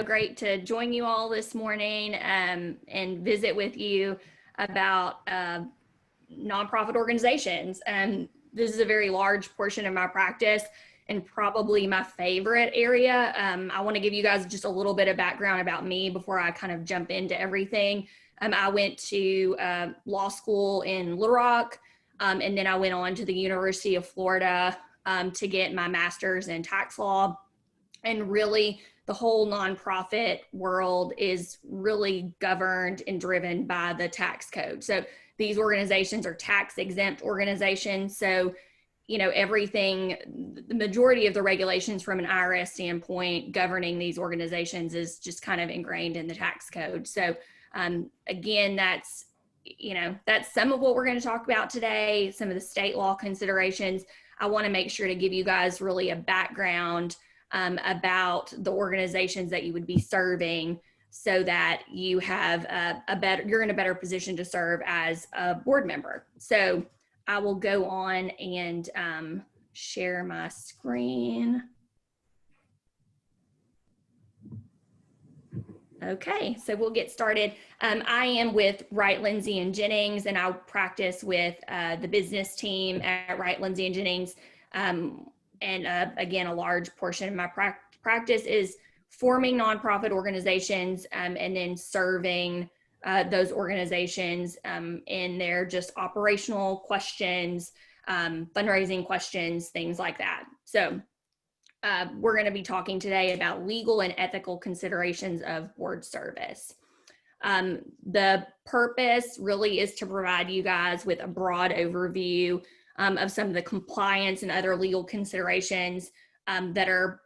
Great to join you all this morning and visit with you about nonprofit organizations. This is a very large portion of my practice and probably my favorite area. I want to give you guys just a little bit of background about me before I kind of jump into everything. I went to law school in Little Rock, and then I went on to the University of Florida to get my master's in tax law. And really, the whole nonprofit world is really governed and driven by the tax code. So these organizations are tax exempt organizations. So, you know, everything, the majority of the regulations from an IRS standpoint governing these organizations is just kind of ingrained in the tax code. So again, that's some of what we're going to talk about today, some of the state law considerations. I want to make sure to give you guys really a background about the organizations that you would be serving, so that you have you're in a better position to serve as a board member. So I will go on and share my screen. Okay, so we'll get started. I am with Wright, Lindsey & Jennings, and I'll practice with the business team at Wright, Lindsey & Jennings. Again, a large portion of my practice is forming nonprofit organizations and then serving those organizations in their just operational questions, fundraising questions, things like that. So we're going to be talking today about legal and ethical considerations of board service. The purpose really is to provide you guys with a broad overview of some of the compliance and other legal considerations that are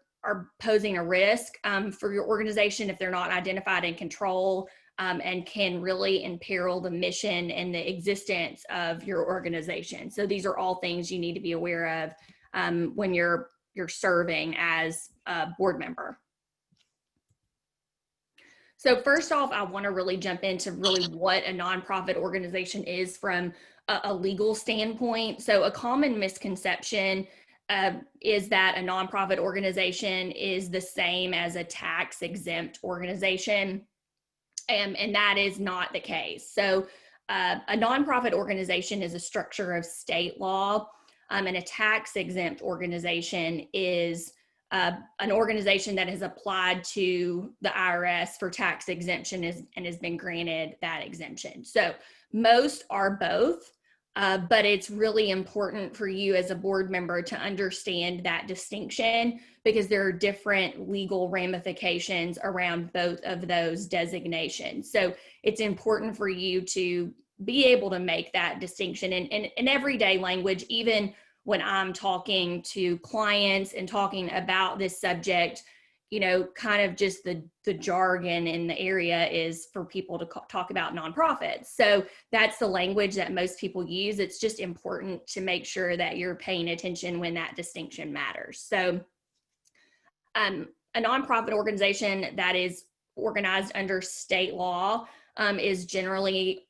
posing a risk for your organization if they're not identified in control, and can really imperil the mission and the existence of your organization. So these are all things you need to be aware of when you're serving as a board member. So first off, I want to really jump into really what a nonprofit organization is from a legal standpoint. So a common misconception is that a nonprofit organization is the same as a tax exempt organization, and that is not the case. So a nonprofit organization is a structure of state law, and a tax exempt organization is an organization that has applied to the IRS for tax exemption and has been granted that exemption. So most are both, but it's really important for you as a board member to understand that distinction, because there are different legal ramifications around both of those designations. So it's important for you to be able to make that distinction in everyday language, even when I'm talking to clients and talking about this subject. You know, kind of just the jargon in the area is for people to talk about nonprofits. So that's the language that most people use. It's just important to make sure that you're paying attention when that distinction matters. So a nonprofit organization that is organized under state law is generally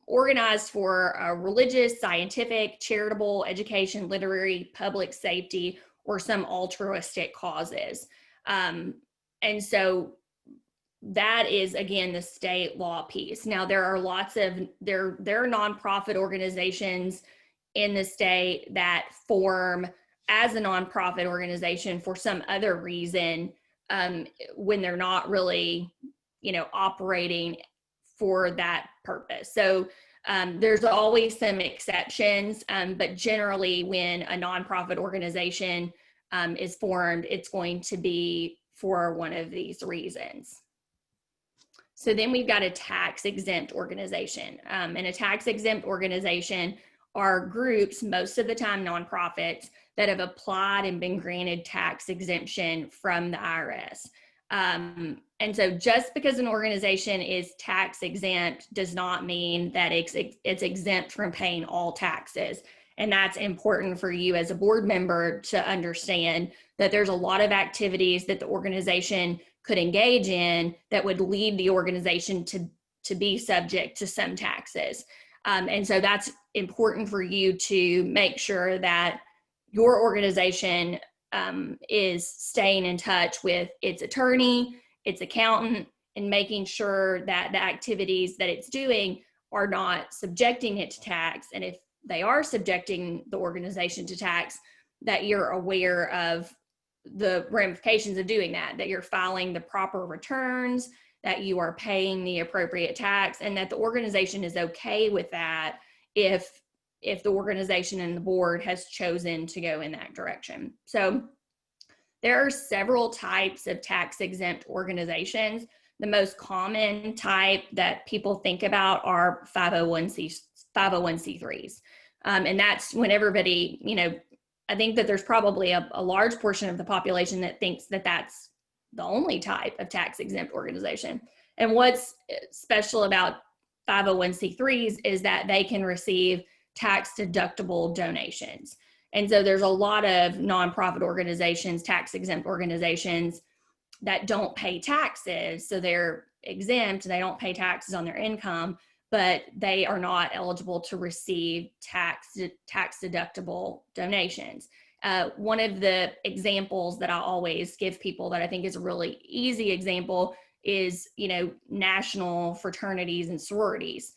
organized for religious, scientific, charitable, education, literary, public safety, or some altruistic causes. And so that is, again, the state law piece. Now, there are there are nonprofit organizations in the state that form as a nonprofit organization for some other reason, when they're not really, operating for that purpose. So there's always some exceptions, but generally when a nonprofit organization is formed, it's going to be for one of these reasons. So then we've got a tax exempt organization. And a tax exempt organization are groups, most of the time nonprofits, that have applied and been granted tax exemption from the IRS. And so just because an organization is tax exempt does not mean that it's exempt from paying all taxes. And that's important for you as a board member to understand, that there's a lot of activities that the organization could engage in that would lead the organization to be subject to some taxes. And so that's important for you to make sure that your organization is staying in touch with its attorney, its accountant and making sure that the activities that it's doing are not subjecting it to tax. And if they are subjecting the organization to tax, that you're aware of the ramifications of doing that, that you're filing the proper returns, that you are paying the appropriate tax, and that the organization is okay with that if the organization and the board has chosen to go in that direction. So there are several types of tax exempt organizations. The most common type that people think about are 501c3s. And that's when everybody, I think that there's probably a large portion of the population that thinks that that's the only type of tax exempt organization. And what's special about 501c3s is that they can receive tax deductible donations. And so there's a lot of nonprofit organizations, tax exempt organizations that don't pay taxes. So they're exempt, they don't pay taxes on their income, but they are not eligible to receive tax deductible donations. One of the examples that I always give people that I think is a really easy example is, national fraternities and sororities.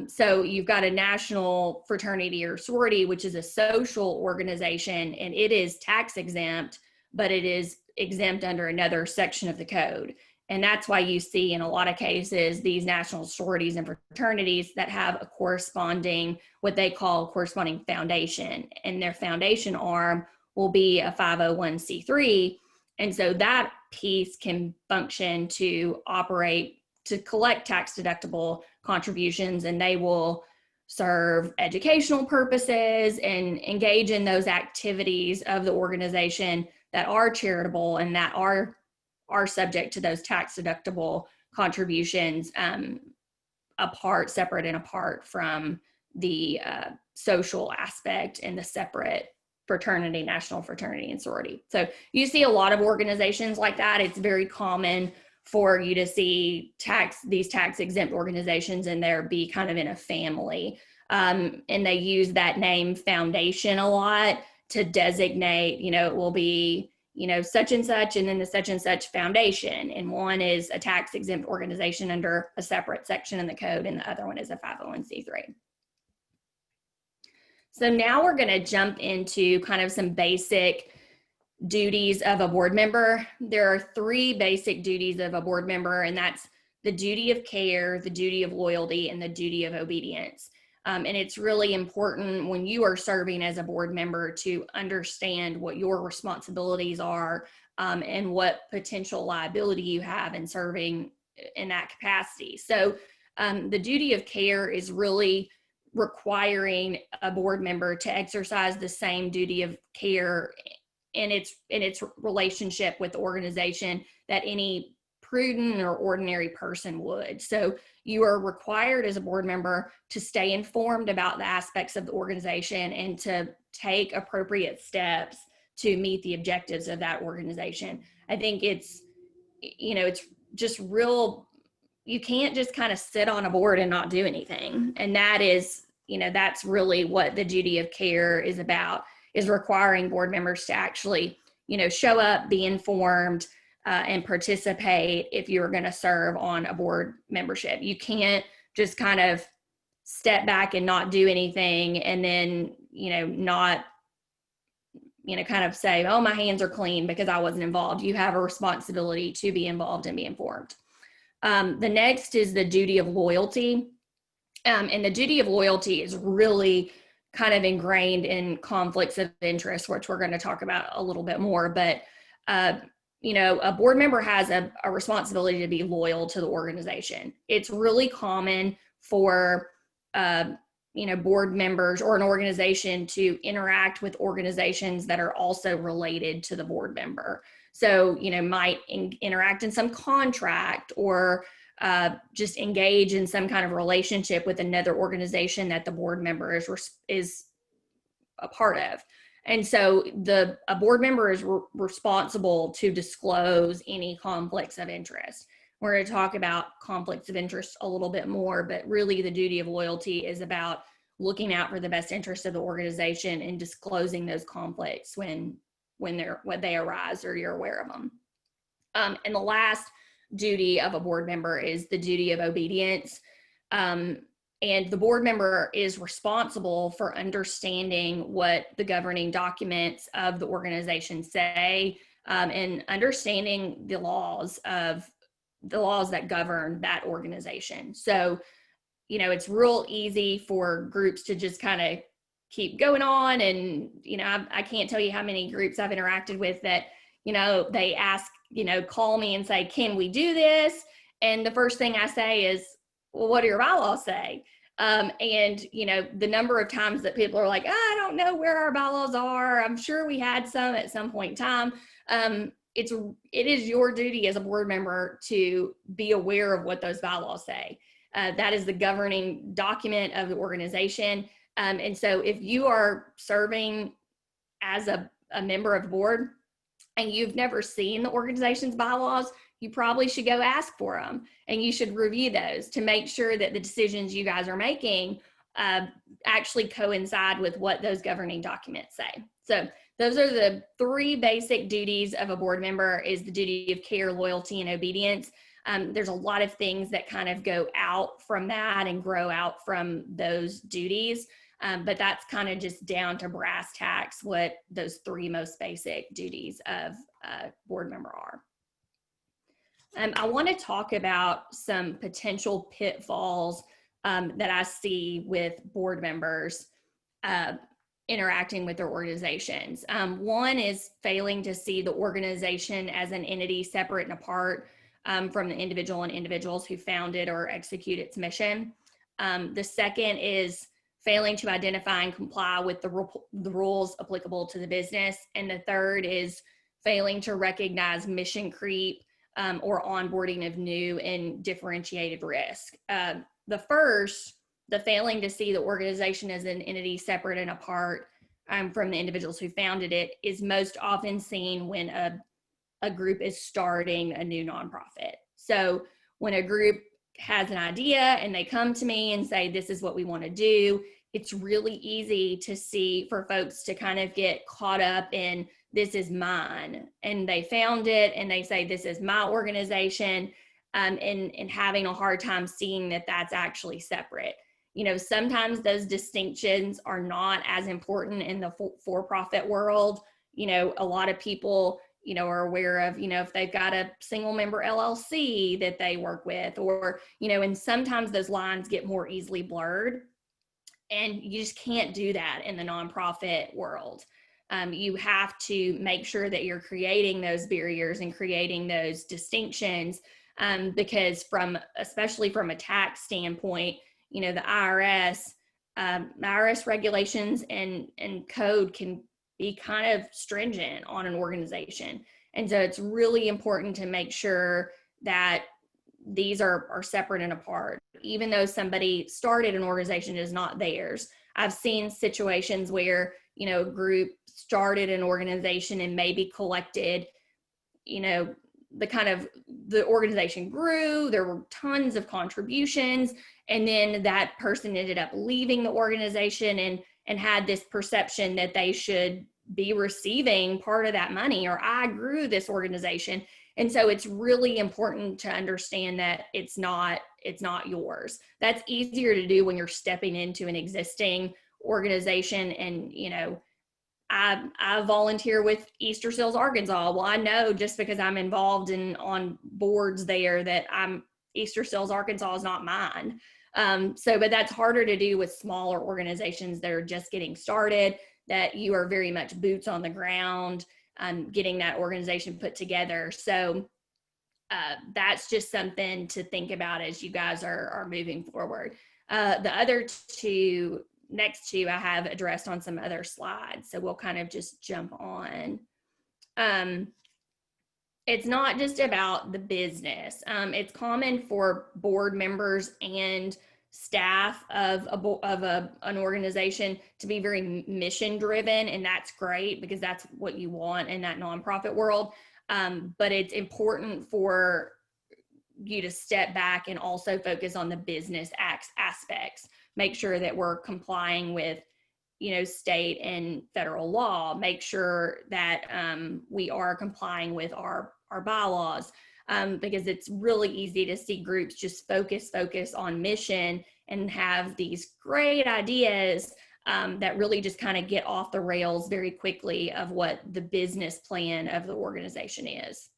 So you've got a national fraternity or sorority, which is a social organization, and it is tax exempt, but it is exempt under another section of the code. And that's why you see in a lot of cases these national sororities and fraternities that have a corresponding, what they call corresponding foundation, and their foundation arm will be a 501c3. And so that piece can function to operate, to collect tax deductible contributions, and they will serve educational purposes and engage in those activities of the organization that are charitable and that are subject to those tax deductible contributions, separate and apart from the social aspect and the separate fraternity, national fraternity and sorority. So you see a lot of organizations like that. It's very common for you to see these tax exempt organizations and there be kind of in a family. And they use that name foundation a lot to designate, it will be, such and such, and then the such and such foundation. And one is a tax exempt organization under a separate section in the code, and the other one is a 501c3. So now we're going to jump into kind of some basic duties of a board member. There are 3 basic duties of a board member, and that's the duty of care, the duty of loyalty, and the duty of obedience. And it's really important when you are serving as a board member to understand what your responsibilities are and what potential liability you have in serving in that capacity. So the duty of care is really requiring a board member to exercise the same duty of care in its relationship with the organization that any prudent or ordinary person would. So you are required as a board member to stay informed about the aspects of the organization and to take appropriate steps to meet the objectives of that organization. I think it's just real, you can't just kind of sit on a board and not do anything. And that is, that's really what the duty of care is about, is requiring board members to actually, show up, be informed, and participate if you're going to serve on a board membership. You can't just kind of step back and not do anything and then, not, kind of say, oh, my hands are clean because I wasn't involved. You have a responsibility to be involved and be informed. The next is the duty of loyalty. And the duty of loyalty is really kind of ingrained in conflicts of interest, which we're going to talk about a little bit more. But a board member has a responsibility to be loyal to the organization. It's really common for, board members or an organization to interact with organizations that are also related to the board member. So, might interact in some contract or just engage in some kind of relationship with another organization that the board member is a part of. And so a board member is responsible to disclose any conflicts of interest. We're going to talk about conflicts of interest a little bit more, but really the duty of loyalty is about looking out for the best interest of the organization and disclosing those conflicts when they arise or you're aware of them. And the last duty of a board member is the duty of obedience. And the board member is responsible for understanding what the governing documents of the organization say, and understanding the laws that govern that organization. So, it's real easy for groups to just kind of keep going on. And, I can't tell you how many groups I've interacted with that, they ask, call me and say, can we do this? And the first thing I say is, well, what do your bylaws say? And, the number of times that people are like, I don't know where our bylaws are. I'm sure we had some at some point in time. It is your duty as a board member to be aware of what those bylaws say. That is the governing document of the organization. And so if you are serving as a member of the board and you've never seen the organization's bylaws, you probably should go ask for them, and you should review those to make sure that the decisions you guys are making actually coincide with what those governing documents say. So those are the three basic duties of a board member: is the duty of care, loyalty, and obedience. There's a lot of things that kind of go out from that and grow out from those duties. But that's kind of just down to brass tacks what those three most basic duties of a board member are. I want to talk about some potential pitfalls that I see with board members interacting with their organizations. One is failing to see the organization as an entity separate and apart from the individual and individuals who found it or execute its mission. The second is failing to identify and comply with the rules applicable to the business. And the third is failing to recognize mission creep or onboarding of new and differentiated risk. The first, the failing to see the organization as an entity separate and apart from the individuals who founded it, is most often seen when a group is starting a new nonprofit. So when a group has an idea and they come to me and say, this is what we want to do, it's really easy to see for folks to kind of get caught up in, this is mine, and they found it and they say, this is my organization, and having a hard time seeing that that's actually separate. Sometimes those distinctions are not as important in the for-profit world. A lot of people, are aware of, if they've got a single member LLC that they work with, or, and sometimes those lines get more easily blurred, and you just can't do that in the nonprofit world. You have to make sure that you're creating those barriers and creating those distinctions, because especially from a tax standpoint, the IRS regulations and code can be kind of stringent on an organization. And so it's really important to make sure that these are separate and apart. Even though somebody started an organization, it is not theirs. I've seen situations where, a group started an organization and maybe collected, the organization grew, there were tons of contributions, and then that person ended up leaving the organization and had this perception that they should be receiving part of that money, or I grew this organization. And so it's really important to understand that it's not yours. That's easier to do when you're stepping into an existing organization. And, I volunteer with Easter Seals Arkansas. Well, I know just because I'm involved on boards there that Easter Seals Arkansas is not mine. But that's harder to do with smaller organizations that are just getting started, that you are very much boots on the ground, getting that organization put together. So that's just something to think about as you guys are moving forward. The other next two I have addressed on some other slides, so we'll kind of just jump on. It's not just about the business. It's common for board members and staff of an organization to be very mission driven, and that's great because that's what you want in that nonprofit world. But it's important for you to step back and also focus on the business aspects. Make sure that we're complying with, state and federal law. Make sure that we are complying with our our bylaws, because it's really easy to see groups just focus on mission and have these great ideas that really just kind of get off the rails very quickly of what the business plan of the organization is.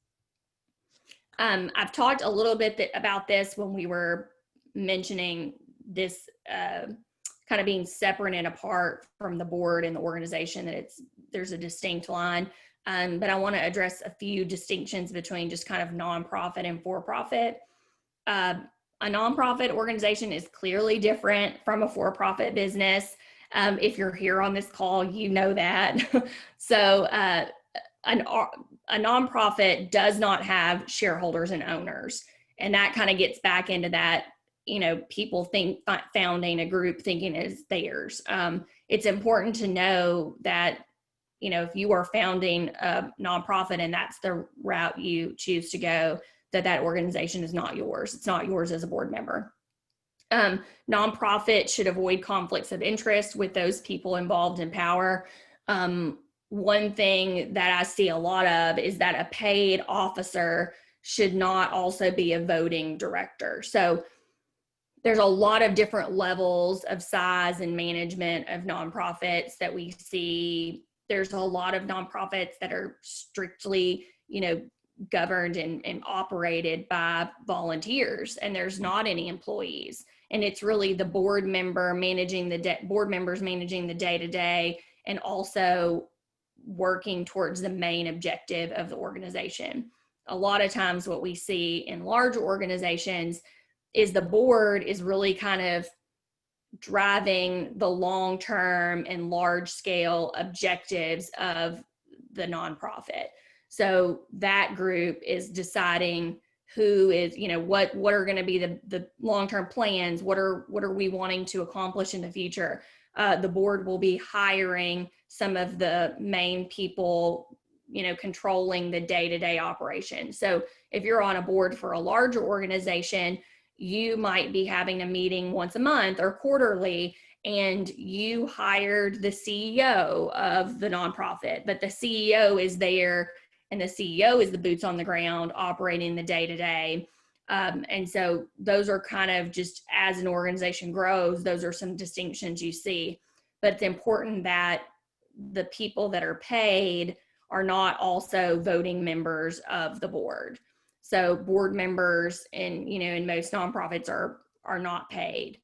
I've talked a little bit about this when we were mentioning this kind of being separate and apart from the board and the organization, that there's a distinct line. But I want to address a few distinctions between just kind of nonprofit and for-profit. A nonprofit organization is clearly different from a for-profit business. If you're here on this call, you know that. So a nonprofit does not have shareholders and owners. And that kind of gets back into that, people think founding a group thinking it's theirs. It's important to know that, if you are founding a nonprofit and that's the route you choose to go, that organization is not yours. It's not yours as a board member. Nonprofit should avoid conflicts of interest with those people involved in power. One thing that I see a lot of is that a paid officer should not also be a voting director. So there's a lot of different levels of size and management of nonprofits that we see. There's a lot of nonprofits that are strictly, governed and operated by volunteers, and there's not any employees. And it's really the board members managing the day-to-day, and also working towards the main objective of the organization. A lot of times what we see in large organizations is the board is really kind of driving the long-term and large-scale objectives of the nonprofit. So that group is deciding who is, what are going to be the long-term plans, what are we wanting to accomplish in the future. The board will be hiring some of the main people, controlling the day-to-day operation. So if you're on a board for a larger organization, you might be having a meeting once a month or quarterly, and you hired the CEO of the nonprofit, but the CEO is there, and the CEO is the boots on the ground operating the day-to-day. And so those are kind of just, as an organization grows, those are some distinctions you see. But it's important that the people that are paid are not also voting members of the board. So board members in most nonprofits are not paid.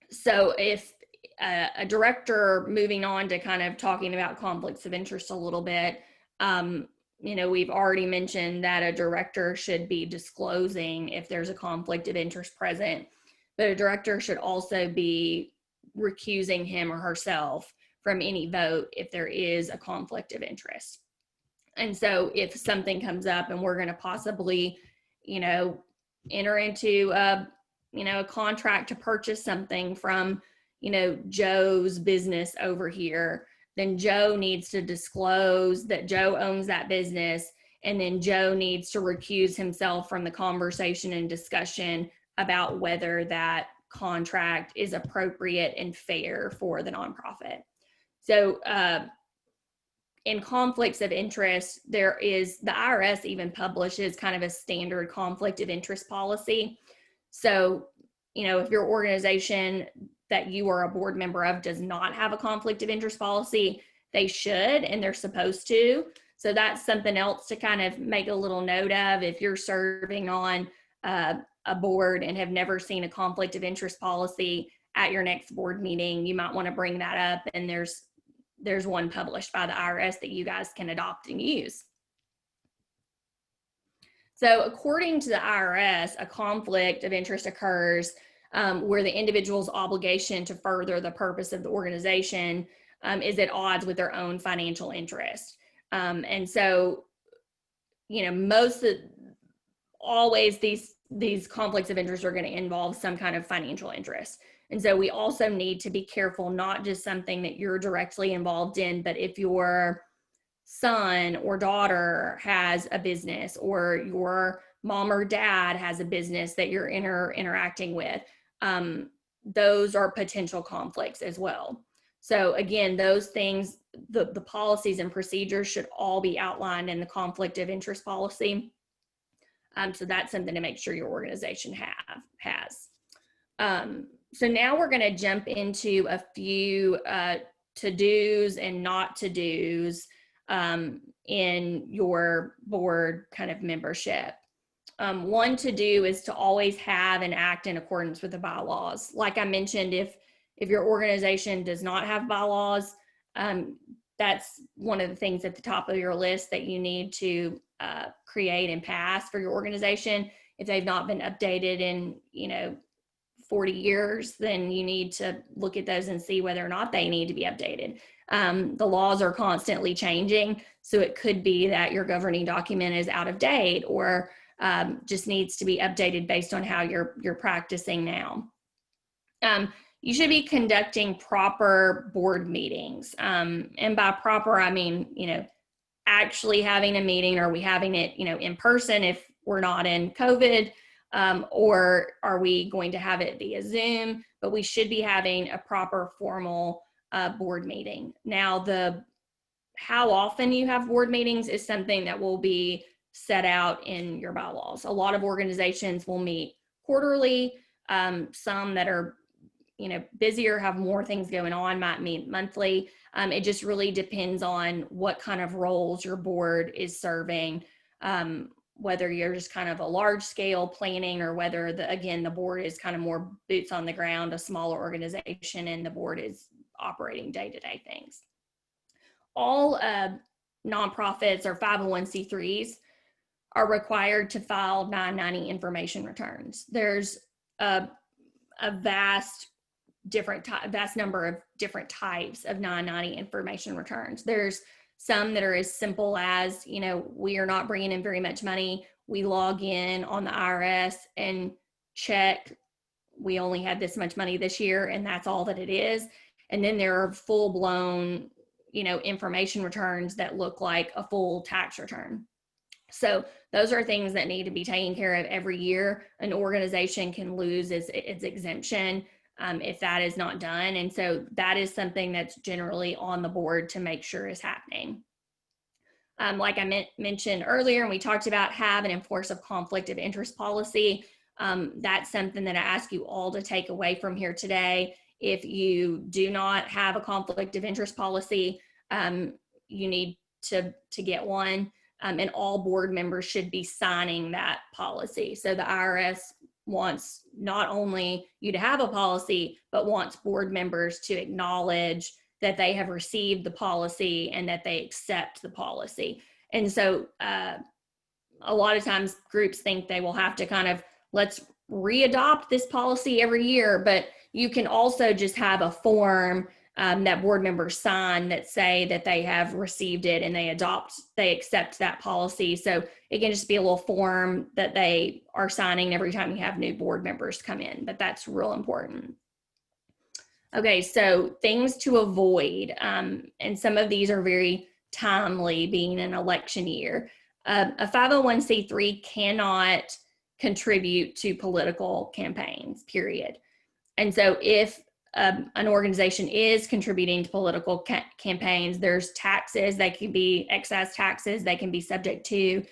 So if a director, moving on to kind of talking about conflicts of interest a little bit, we've already mentioned that a director should be disclosing if there's a conflict of interest present, but a director should also be recusing him or herself from any vote if there is a conflict of interest. And so if something comes up and we're going to possibly, enter into a contract to purchase something from, Joe's business over here, then Joe needs to disclose that Joe owns that business. And then Joe needs to recuse himself from the conversation and discussion about whether that contract is appropriate and fair for the nonprofit. So, in conflicts of interest, the IRS even publishes kind of a standard conflict of interest policy. So, if your organization that you are a board member of does not have a conflict of interest policy, they should, and they're supposed to. So that's something else to kind of make a little note of. If you're serving on a board and have never seen a conflict of interest policy, at your next board meeting, you might want to bring that up, and there's one published by the IRS that you guys can adopt and use. So according to the IRS, a conflict of interest occurs where the individual's obligation to further the purpose of the organization is at odds with their own financial interest. And so, always these conflicts of interest are going to involve some kind of financial interest. And so we also need to be careful, not just something that you're directly involved in, but if your son or daughter has a business, or your mom or dad has a business that you're interacting with, those are potential conflicts as well. So again, those things, the policies and procedures should all be outlined in the conflict of interest policy. So that's something to make sure your organization has. So now we're going to jump into a few to-dos and not to-dos in your board kind of membership. One to-do is to always have and act in accordance with the bylaws. Like I mentioned, if your organization does not have bylaws, that's one of the things at the top of your list that you need to create and pass for your organization. If they've not been updated in 40 years, then you need to look at those and see whether or not they need to be updated. The laws are constantly changing, so it could be that your governing document is out of date or just needs to be updated based on how you're practicing now. You should be conducting proper board meetings. And by proper, I mean, actually having a meeting. Are we having it, in person if we're not in COVID? Or are we going to have it via Zoom? But we should be having a proper formal board meeting. Now, how often you have board meetings is something that will be set out in your bylaws. A lot of organizations will meet quarterly. Some that are busier, have more things going on, might meet monthly. It just really depends on what kind of roles your board is serving, whether you're just kind of a large scale planning or whether the board is kind of more boots on the ground, a smaller organization, and the board is operating day-to-day things. All nonprofits or 501c3s are required to file 990 information returns. There's a vast number of different types of 990 information returns. There's some that are as simple as, we are not bringing in very much money. We log in on the IRS and check, we only had this much money this year, and that's all that it is. And then there are full-blown, information returns that look like a full tax return. So those are things that need to be taken care of every year. An organization can lose its exemption if that is not done. And so that is something that's generally on the board to make sure is happening. Like I mentioned earlier, and we talked about, have and enforce a conflict of interest policy. That's something that I ask you all to take away from here today. If you do not have a conflict of interest policy, you need to get one. And all board members should be signing that policy. So the IRS wants not only you to have a policy, but wants board members to acknowledge that they have received the policy and that they accept the policy. And so a lot of times groups think they will have to kind of, let's readopt this policy every year, but you can also just have a form that board members sign that say that they have received it and they accept that policy. So it can just be a little form that they are signing every time you have new board members come in, but that's real important. Okay, so things to avoid, and some of these are very timely, being an election year. A 501c3 cannot contribute to political campaigns, period. And so if an organization is contributing to political campaigns, there's taxes, they can be excise taxes, they can be subject to,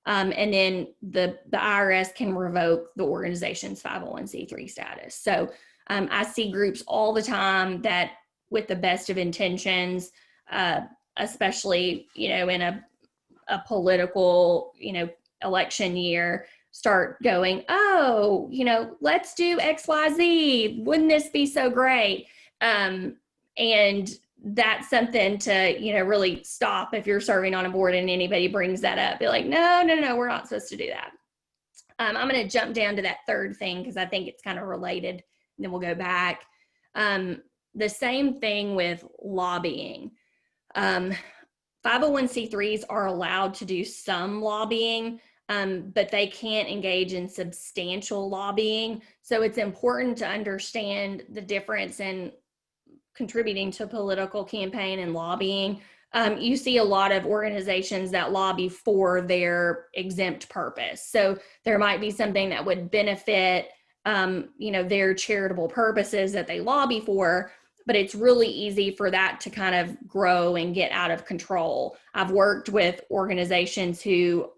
and then the IRS can revoke the organization's 501c3 status. So I see groups all the time that, with the best of intentions, especially, in a political, election year, start going, oh, let's do XYZ. Wouldn't this be so great? And that's something to, really stop if you're serving on a board and anybody brings that up. Be like, no, we're not supposed to do that. I'm going to jump down to that third thing because I think it's kind of related, and then we'll go back. The same thing with lobbying. 501c3s are allowed to do some lobbying, but they can't engage in substantial lobbying. So it's important to understand the difference in contributing to a political campaign and lobbying. You see a lot of organizations that lobby for their exempt purpose. So there might be something that would benefit, their charitable purposes that they lobby for, but it's really easy for that to kind of grow and get out of control. I've worked with organizations who,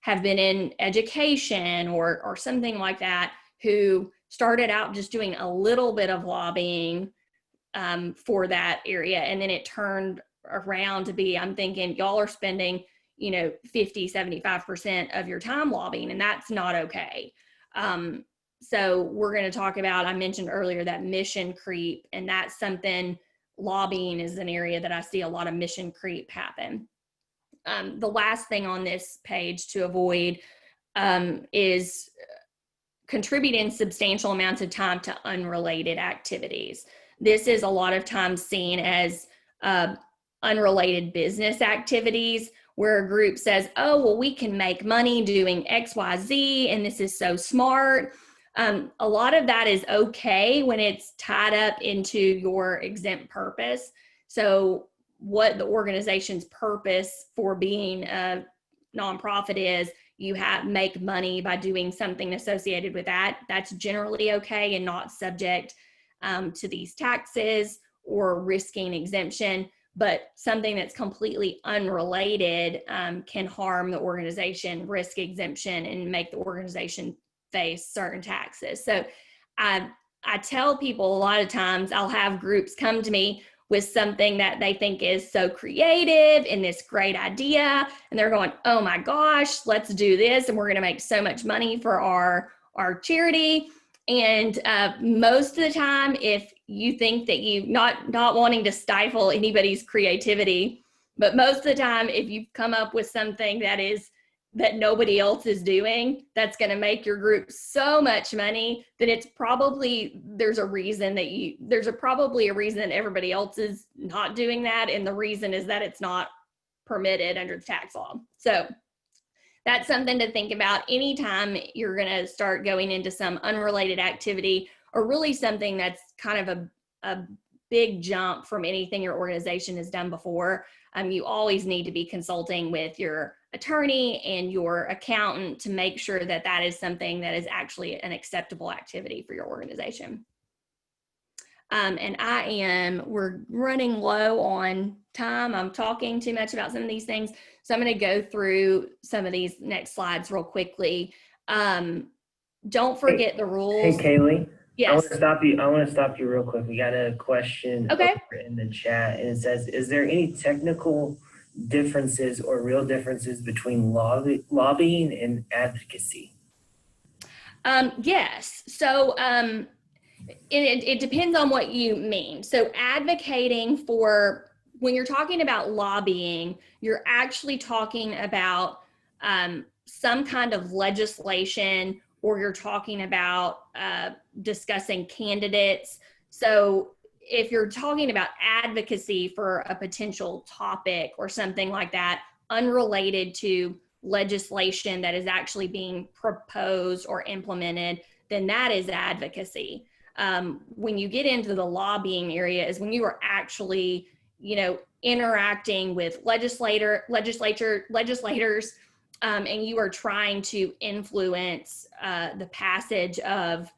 have been in education or something like that, who started out just doing a little bit of lobbying for that area. And then it turned around to be, I'm thinking, y'all are spending, 50, 75% of your time lobbying, and that's not okay. So we're going to talk about, I mentioned earlier, that mission creep, and that's something, lobbying is an area that I see a lot of mission creep happen. The last thing on this page to avoid is contributing substantial amounts of time to unrelated activities. This is a lot of times seen as unrelated business activities, where a group says, oh, well, we can make money doing X, Y, Z, and this is so smart. A lot of that is okay when it's tied up into your exempt purpose. So what the organization's purpose for being a nonprofit is, you make money by doing something associated with that. That's generally okay and not subject to these taxes or risking exemption. But something that's completely unrelated can harm the organization, risk exemption, and make the organization face certain taxes. So I tell people a lot of times, I'll have groups come to me with something that they think is so creative and this great idea, and they're going, oh my gosh, let's do this, and we're going to make so much money for our charity. And most of the time, if you think that you, not wanting to stifle anybody's creativity, but most of the time, if you've come up with something that nobody else is doing, that's going to make your group so much money, then it's probably, there's probably a reason that everybody else is not doing that. And the reason is that it's not permitted under the tax law. So that's something to think about anytime you're going to start going into some unrelated activity, or really something that's kind of a big jump from anything your organization has done before. You always need to be consulting with your attorney and your accountant to make sure that that is something that is actually an acceptable activity for your organization. And we're running low on time. I'm talking too much about some of these things. So I'm going to go through some of these next slides real quickly. Don't forget the rules. Hey, Kaylee. Yes. I want to stop you real quick. We got a question over in the chat, and it says, is there any technical differences or real differences between lobbying and advocacy? Yes. So it depends on what you mean. So advocating for, when you're talking about lobbying, you're actually talking about some kind of legislation, or you're talking about discussing candidates. So if you're talking about advocacy for a potential topic or something like that, unrelated to legislation that is actually being proposed or implemented, then that is advocacy. When you get into the lobbying area is when you are actually, interacting with legislators, and you are trying to influence the passage of,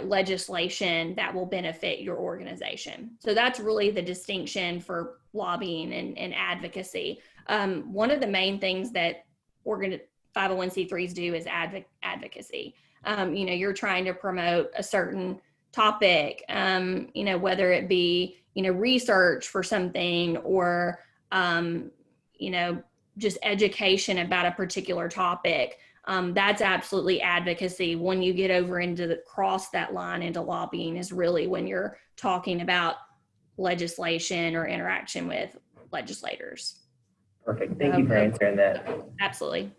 legislation that will benefit your organization. So that's really the distinction for lobbying and advocacy. One of the main things that 501c3s do is advocacy. You're trying to promote a certain topic, whether it be, research for something, or, just education about a particular topic. That's absolutely advocacy. When you get over into cross that line into lobbying is really when you're talking about legislation or interaction with legislators. Perfect. Thank you for answering that. Absolutely.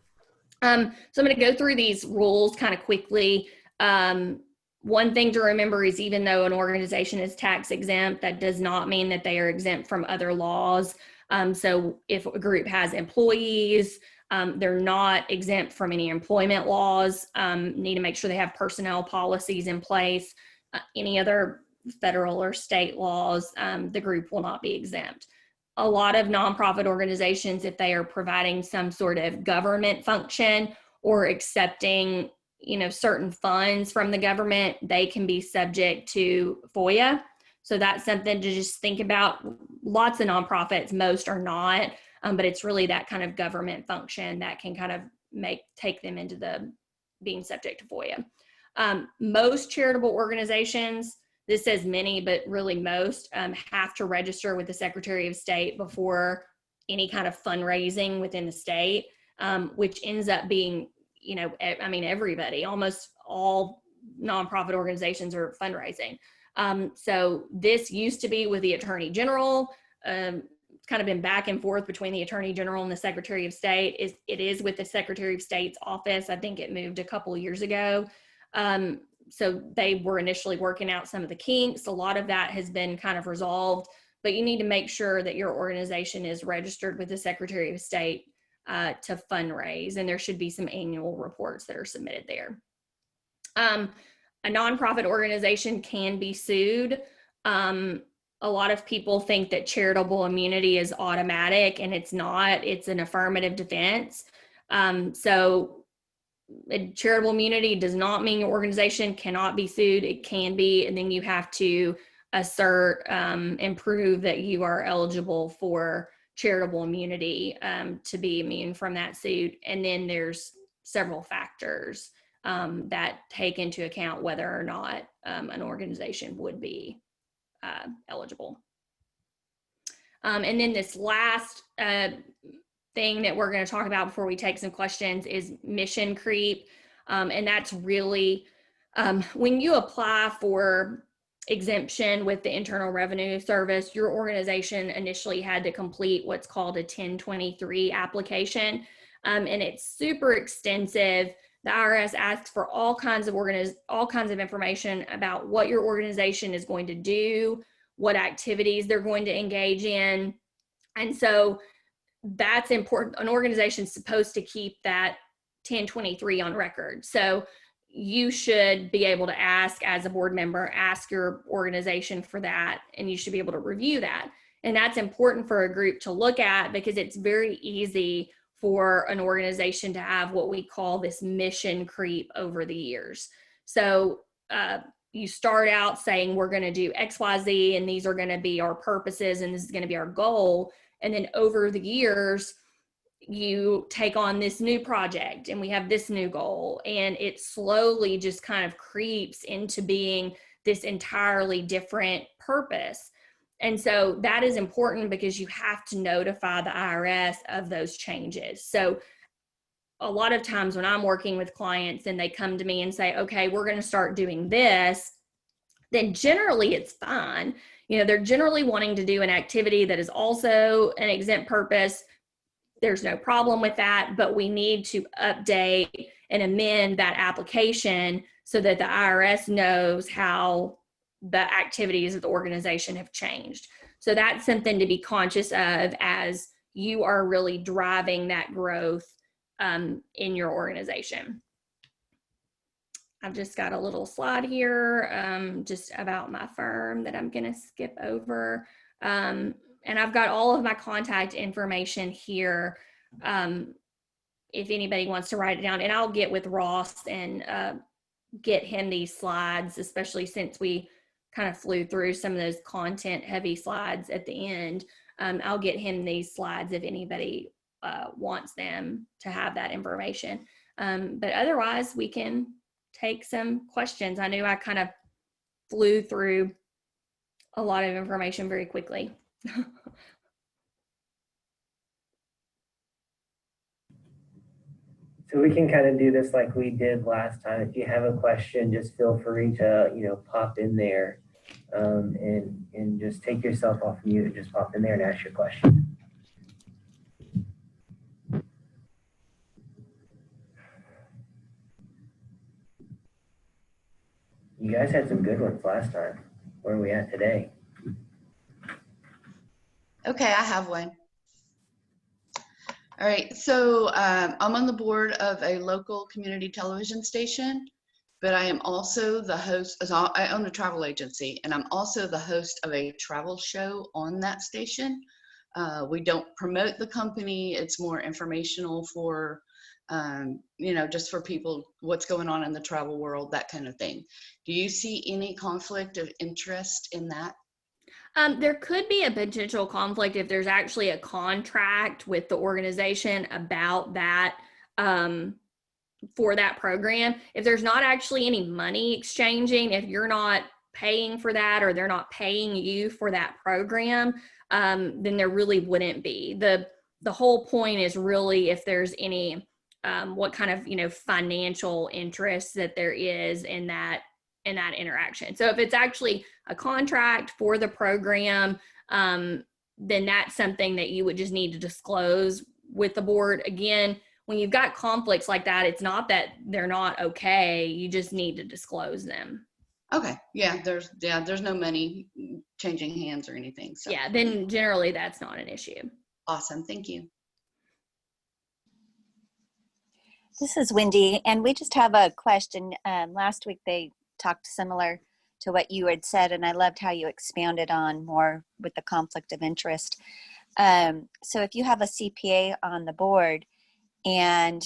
So I'm going to go through these rules kind of quickly. One thing to remember is, even though an organization is tax exempt, that does not mean that they are exempt from other laws. So if a group has employees, they're not exempt from any employment laws. Need to make sure they have personnel policies in place. Any other federal or state laws, the group will not be exempt. A lot of nonprofit organizations, if they are providing some sort of government function or accepting, certain funds from the government, they can be subject to FOIA. So that's something to just think about. Lots of nonprofits, most are not, but it's really that kind of government function that can kind of take them into the being subject to FOIA. Most charitable organizations, this says many, but really most, have to register with the Secretary of State before any kind of fundraising within the state, which ends up being, you know, I mean, everybody, almost all nonprofit organizations are fundraising. So this used to be with the Attorney General. It's kind of been back and forth between the Attorney General and the Secretary of State. It is with the Secretary of State's office. I think it moved a couple of years ago. So they were initially working out some of the kinks. A lot of that has been kind of resolved, but you need to make sure that your organization is registered with the Secretary of State to fundraise, and there should be some annual reports that are submitted there. A nonprofit organization can be sued. A lot of people think that charitable immunity is automatic, and it's not. It's an affirmative defense. So charitable immunity does not mean your organization cannot be sued. It can be, and then you have to assert and prove that you are eligible for charitable immunity to be immune from that suit. And then there's several factors that take into account whether or not an organization would be eligible. And then this last thing that we're going to talk about before we take some questions is mission creep. And that's really when you apply for exemption with the Internal Revenue Service, your organization initially had to complete what's called a 1023 application. And it's super extensive. The IRS asks for all kinds of information about what your organization is going to do, what activities they're going to engage in. And so that's important. An organization is supposed to keep that 1023 on record. So you should be able to ask, as a board member, ask your organization for that, and you should be able to review that. And that's important for a group to look at, because it's very easy for an organization to have what we call this mission creep over the years. So you start out saying, we're going to do X, Y, Z, and these are going to be our purposes, and this is going to be our goal. And then over the years, you take on this new project, and we have this new goal, and it slowly just kind of creeps into being this entirely different purpose. And so that is important, because you have to notify the IRS of those changes. So a lot of times when I'm working with clients and they come to me and say, okay, we're going to start doing this, then generally it's fine. You know, they're generally wanting to do an activity that is also an exempt purpose. There's no problem with that, but we need to update and amend that application so that the IRS knows how the activities of the organization have changed. So that's something to be conscious of as you are really driving that growth in your organization. I've just got a little slide here just about my firm that I'm going to skip over. And I've got all of my contact information here if anybody wants to write it down. And I'll get with Ross and get him these slides, especially since we kind of flew through some of those content heavy slides at the end. I'll get him these slides if anybody wants them to have that information. But otherwise, we can take some questions. I knew I kind of flew through a lot of information very quickly. So we can kind of do this like we did last time. If you have a question, just feel free to, you know, pop in there and just take yourself off mute and just pop in there and ask your question. You guys had some good ones last time. Where are we at today? Okay, I have one. All right, so I'm on the board of a local community television station, but I am also the host, I own a travel agency, and I'm also the host of a travel show on that station. We don't promote the company. It's more informational for, you know, just for people, what's going on in the travel world, that kind of thing. Do you see any conflict of interest in that? There could be a potential conflict if there's actually a contract with the organization about that, for that program. If there's not actually any money exchanging, if you're not paying for that or they're not paying you for that program, then there really wouldn't be. The whole point is really if there's any, what kind of, financial interest that there is in that interaction. So if it's actually a contract for the program, then that's something that you would just need to disclose with the board. Again, when you've got conflicts like that, it's not that they're not okay. You just need to disclose them. Okay. Yeah. There's no money changing hands or anything. So yeah, then generally that's not an issue. Awesome. Thank you. This is Wendy, and we just have a question. Last week they talked similar to what you had said, and I loved how you expounded on more with the conflict of interest. So if you have a CPA on the board, and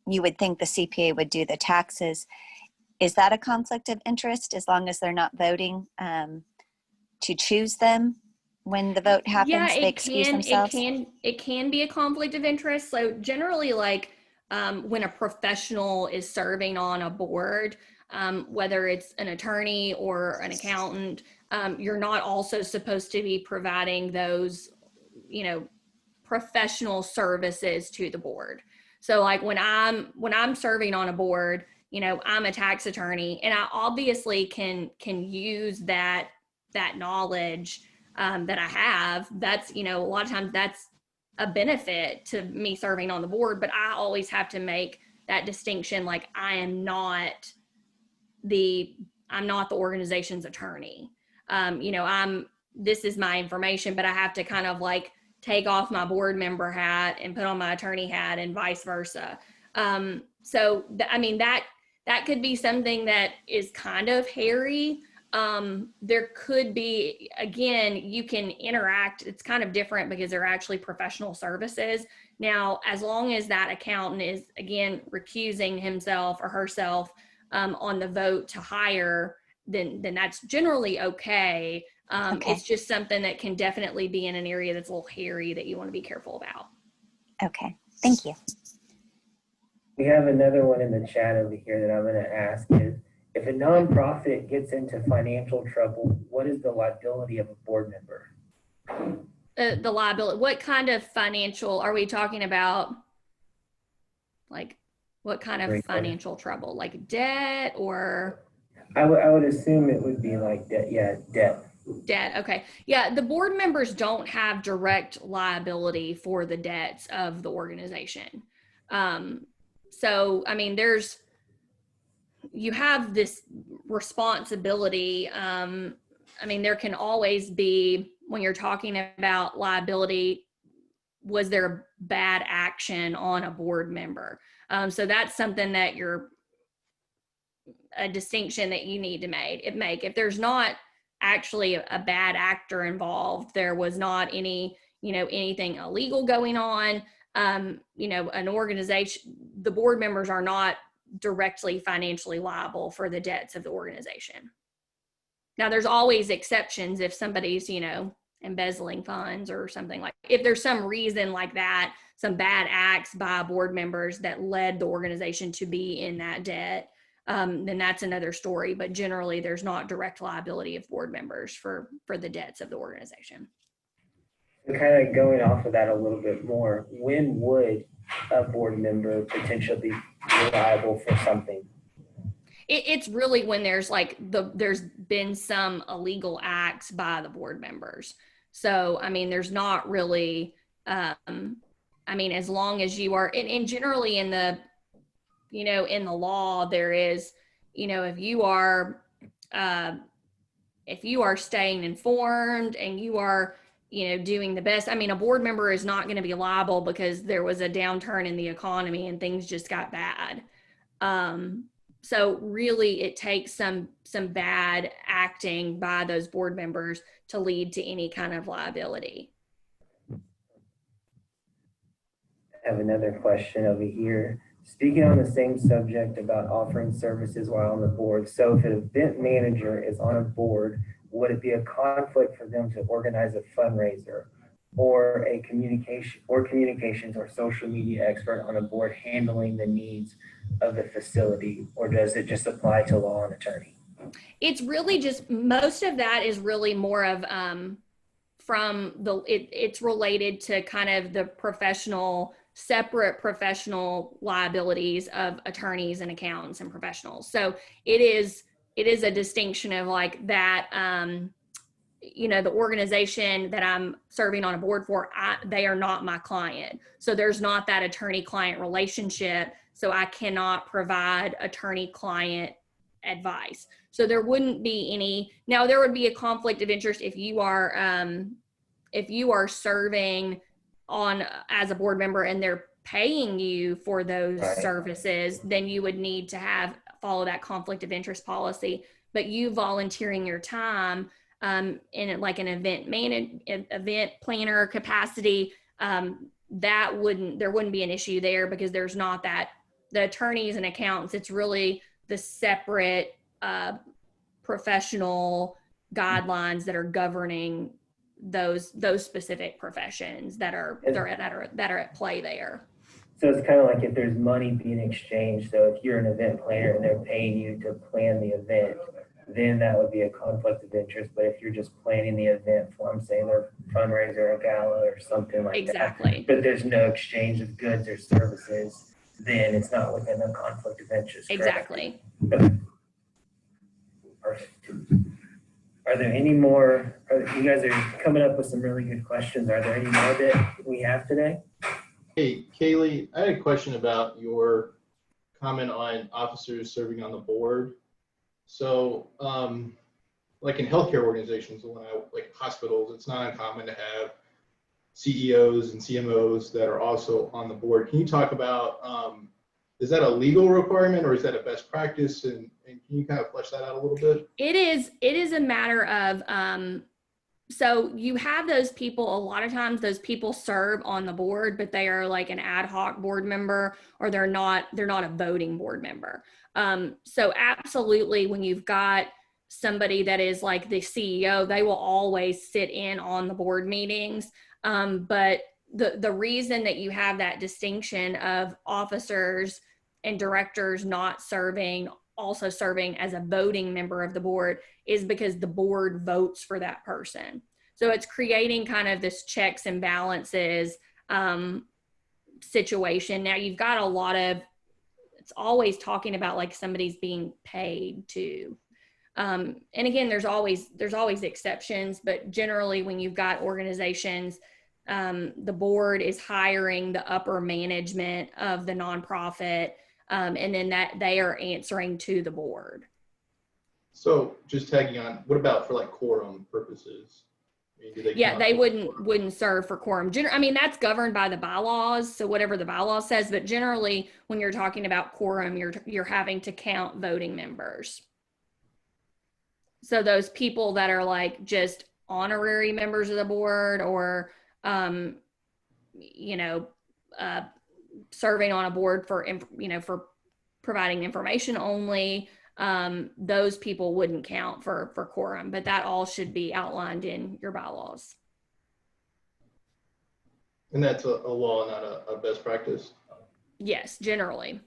you would think the CPA would do the taxes, is that a conflict of interest as long as they're not voting to choose them? When the vote happens, yeah, they excuse themselves? It can be a conflict of interest. So generally, like when a professional is serving on a board, whether it's an attorney or an accountant, you're not also supposed to be providing those, professional services to the board. So like when I'm serving on a board, I'm a tax attorney, and I obviously can use that knowledge that I have. That's, a lot of times that's a benefit to me serving on the board, but I always have to make that distinction. Like I'm not the organization's attorney. This is my information, but I have to kind of like take off my board member hat and put on my attorney hat and vice versa. That could be something that is kind of hairy. There could be, again, you can interact. It's kind of different because they're actually professional services. Now, as long as that accountant is, again, recusing himself or herself on the vote to hire, then that's generally okay. Okay. It's just something that can definitely be in an area that's a little hairy that you want to be careful about. Okay, thank you. We have another one in the chat over here that I'm going to ask is, if a nonprofit gets into financial trouble, what is the liability of a board member? The liability, what kind of financial, are we talking about? Like what kind of financial trouble? Like debt or? I would assume it would be like debt. Yeah, debt. Debt. Okay. Yeah. The board members don't have direct liability for the debts of the organization. So, I mean, you have this responsibility. There can always be, when you're talking about liability, was there a bad action on a board member? So that's something that a distinction that you need to make. If there's not actually a bad actor involved, there was not any, anything illegal going on, an organization, the board members are not directly financially liable for the debts of the organization. Now, there's always exceptions if somebody's, embezzling funds or something like, if there's some reason like that, some bad acts by board members that led the organization to be in that debt, then that's another story. But generally, there's not direct liability of board members for the debts of the organization. So kind of going off of that a little bit more, when would a board member potentially be liable for something? It's really when there's there's been some illegal acts by the board members. So, there's not really, as long as you are, and generally in the, in the law, there is, if you are staying informed and you are, doing the best, a board member is not going to be liable because there was a downturn in the economy and things just got bad. So really it takes some bad acting by those board members to lead to any kind of liability. I have another question over here. Speaking on the same subject about offering services while on the board, so if an event manager is on a board, would it be a conflict for them to organize a fundraiser or a communications or social media expert on a board handling the needs of the facility, or does it just apply to law and attorney? It's really just, most of that is really more of it's related to kind of the separate professional liabilities of attorneys and accountants and professionals. So it is a distinction of like that, the organization that I'm serving on a board for, they are not my client. So there's not that attorney-client relationship. So I cannot provide attorney-client advice. So there wouldn't be any. Now there would be a conflict of interest if you are serving on as a board member and they're paying you for those services, then you would need to follow that conflict of interest policy. But you volunteering your time in like an event planner capacity, there wouldn't be an issue there, because there's not that, the attorneys and accountants, it's really the separate professional guidelines that are governing those specific professions that are at play there. So it's kind of like if there's money being exchanged. So if you're an event planner and they're paying you to plan the event, then that would be a conflict of interest. But if you're just planning the event for, I'm saying, their fundraiser, a gala or something like Exactly. that, but there's no exchange of goods or services, then it's not within a conflict of interest. Correct? Exactly. Okay. Perfect. Are there any more? You guys are coming up with some really good questions. Are there any more that we have today? Hey, Kaylee, I had a question about your comment on officers serving on the board. So, like in healthcare organizations, like hospitals, it's not uncommon to have CEOs and CMOs that are also on the board. Can you talk about, is that a legal requirement or is that a best practice? And can you kind of flesh that out a little bit? It is a matter of, so you have those people, a lot of times those people serve on the board, but they are like an ad hoc board member, or they're not a voting board member. So absolutely, when you've got somebody that is like the CEO, they will always sit in on the board meetings. But the reason that you have that distinction of officers and directors not also serving as a voting member of the board is because the board votes for that person. So it's creating kind of this checks and balances situation. Now you've got it's always talking about like somebody's being paid to. And again, there's always exceptions, but generally when you've got organizations, the board is hiring the upper management of the nonprofit, and then that they are answering to the board. So just tagging on, what about for like quorum purposes? I mean, they wouldn't serve for quorum. I mean, that's governed by the bylaws. So whatever the bylaw says, but generally when you're talking about quorum, you're having to count voting members. So those people that are like just honorary members of the board, or, serving on a board for providing information only, those people wouldn't count for quorum, but that all should be outlined in your bylaws. And that's a law, not a best practice? Yes, generally.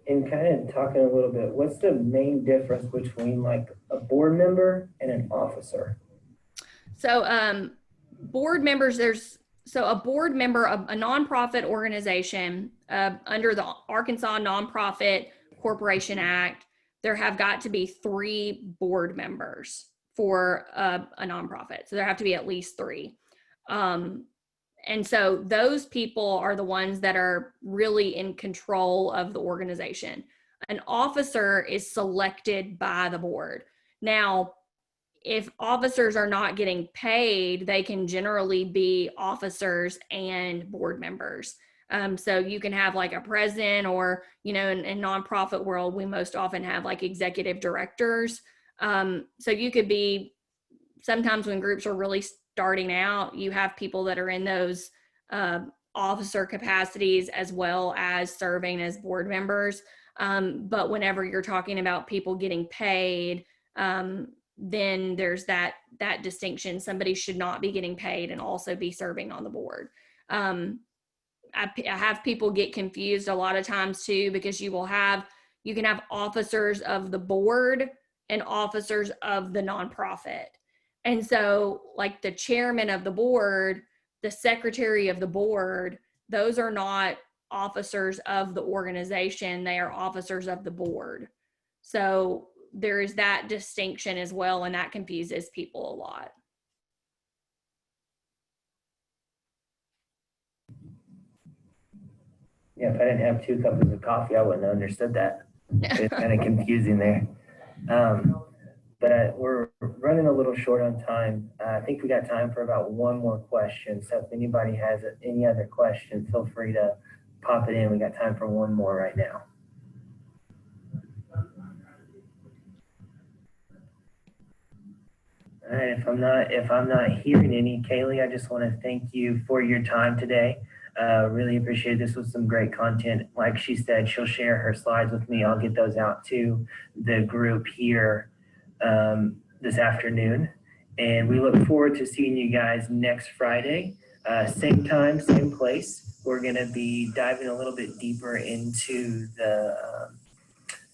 And kind of talking a little bit, what's the main difference between like a board member and an officer? So board members, a board member of a nonprofit organization under the Arkansas Nonprofit Corporation Act, there have got to be 3 board members for a nonprofit. So there have to be at least 3. And so those people are the ones that are really in control of the organization. An officer is selected by the board. Now, if officers are not getting paid, they can generally be officers and board members. So you can have like a president, or, in nonprofit world, we most often have like executive directors. So you could be, sometimes when groups are really starting out, you have people that are in those officer capacities as well as serving as board members. But whenever you're talking about people getting paid, then there's that distinction. Somebody should not be getting paid and also be serving on the board. I have people get confused a lot of times too, because you can have officers of the board and officers of the nonprofit. And so like the chairman of the board, the secretary of the board, those are not officers of the organization. They are officers of the board. So there is that distinction as well, and that confuses people a lot. Yeah, if I didn't have 2 cups of coffee, I wouldn't have understood that. It's kind of confusing there. But we're running a little short on time. I think we got time for about 1 more question. So if anybody has any other question, feel free to pop it in. We got time for 1 more right now. All right, if I'm not hearing any, Kaylee, I just want to thank you for your time today. Really appreciate it. This was some great content. Like she said, she'll share her slides with me. I'll get those out to the group here this afternoon. And we look forward to seeing you guys next Friday, same time, same place. We're going to be diving a little bit deeper into the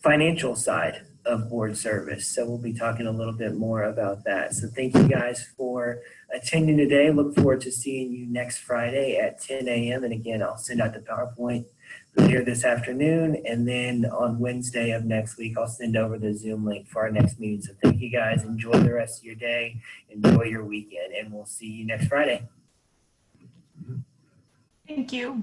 financial side of board service. So we'll be talking a little bit more about that. So thank you guys for attending today. Look forward to seeing you next Friday at 10 a.m. And again, I'll send out the PowerPoint later this afternoon. And then on Wednesday of next week, I'll send over the Zoom link for our next meeting. So thank you guys. Enjoy the rest of your day. Enjoy your weekend. And we'll see you next Friday. Thank you.